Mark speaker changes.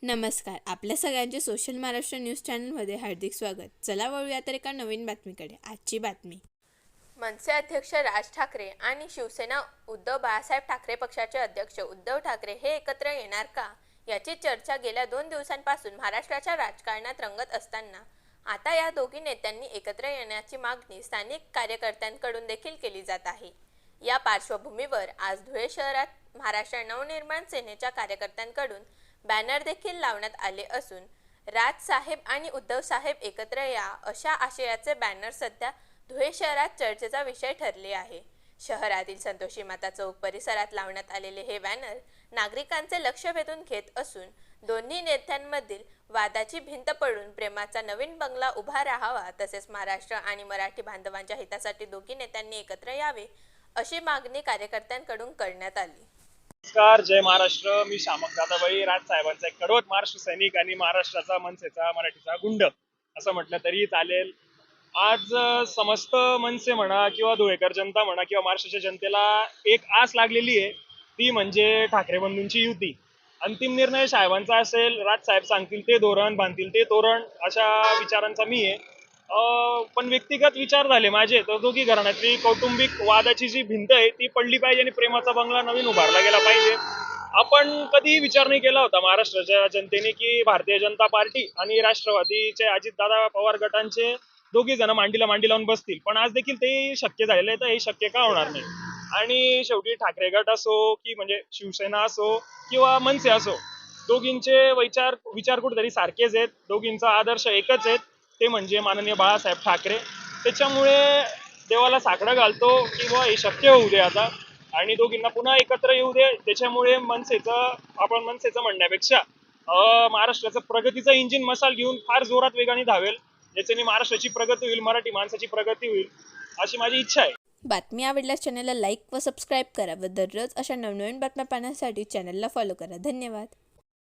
Speaker 1: नमस्कार. आपल्या सगळ्यांचे सोशल महाराष्ट्र न्यूज चॅनलमध्ये हार्दिक स्वागत. चला वळूया तर एका नवीन बातमीकडे. आजची बातमी.
Speaker 2: मनसे अध्यक्ष राज ठाकरे आणि शिवसेना उद्धव बाळासाहेब ठाकरे पक्षाचे अध्यक्ष उद्धव ठाकरे हे एकत्र येणार का, याची चर्चा गेल्या 2 दिवसांपासून महाराष्ट्राच्या राजकारणात रंगत असताना आता या दोघी नेत्यांनी एकत्र येण्याची मागणी स्थानिक कार्यकर्त्यांकडून देखील केली जात आहे. या पार्श्वभूमीवर आज धुळे शहरात महाराष्ट्र नवनिर्माण सेनेच्या कार्यकर्त्यांकडून बॅनर देखील लावण्यात आले असून राज साहेब आणि उद्धव साहेब एकत्र या अशा आशयाचे बॅनर सध्या धुळे शहरात चर्चेचा विषय ठरले आहे. शहरातील संतोषी माता चौक परिसरात लावण्यात आलेले हे बॅनर नागरिकांचे लक्ष वेधून घेत असून दोन्ही नेत्यांमधील वादाची भिंत पडून प्रेमाचा नवीन बंगला उभा राहावा, तसेच महाराष्ट्र आणि मराठी बांधवांच्या हितासाठी दोघी नेत्यांनी एकत्र यावे अशी मागणी कार्यकर्त्यांकडून करण्यात आली.
Speaker 3: नमस्कार, जय महाराष्ट्र. मी शामक दादाबाई, राज साहेबांचा एक कडवट महाराष्ट्र सैनिक आणि महाराष्ट्राचा मनसेचा मराठीचा गुंड असं म्हटलं तरी चालेल. आज समस्त मनसे म्हणा किंवा धुळेकर जनता म्हणा किंवा महाराष्ट्राच्या जनतेला एक आस लागलेली आहे, ती म्हणजे ठाकरे बंधूंची युती. अंतिम निर्णय साहेबांचा असेल, राज साहेब सांगतील ते धोरण, बांधतील ते तोरण, अशा विचारांचा मी आहे. पण व्यक्तिगत विचार झाले माझे तर दोघी घराण्यातली कौटुंबिक वादाची जी भिंत आहे ती पडली पाहिजे आणि प्रेमाचा बंगला नवीन उभारला गेला पाहिजे. आपण कधीही विचार नाही केला होता महाराष्ट्राच्या जनतेने की भारतीय जनता पार्टी आणि राष्ट्रवादीचे अजितदादा पवार गटांचे दोघी जण मांडीला मांडी लावून बसतील, पण आज देखील ते शक्य झालेलं आहे. तर हे शक्य का होणार नाही? आणि शेवटी ठाकरे गट असो की म्हणजे शिवसेना असो किंवा मनसे असो, दोघींचे विचार कुठेतरी सारखेच आहेत, दोघींचा आदर्श एकच आहेत, ते म्हणजे माननीय बाळासाहेब ठाकरे. त्याच्यामुळे देवाला साकडं घालतो की बुवा हे शक्य होऊ दे आता आणि दोघींना पुन्हा एकत्र येऊ दे. त्याच्यामुळे आपण मनसेचं म्हणण्यापेक्षा महाराष्ट्राचं प्रगतीचं इंजिन मशाल घेऊन फार जोरात वेगाने धावेल, ज्याच्याने महाराष्ट्राची प्रगती होईल, मराठी माणसाची प्रगती होईल, अशी माझी इच्छा आहे.
Speaker 1: बातमी आवडल्यास चॅनलला लाईक व सबस्क्राईब करा व दररोज अशा नवनवीन बातम्या पाहण्यासाठी चॅनलला फॉलो करा. धन्यवाद.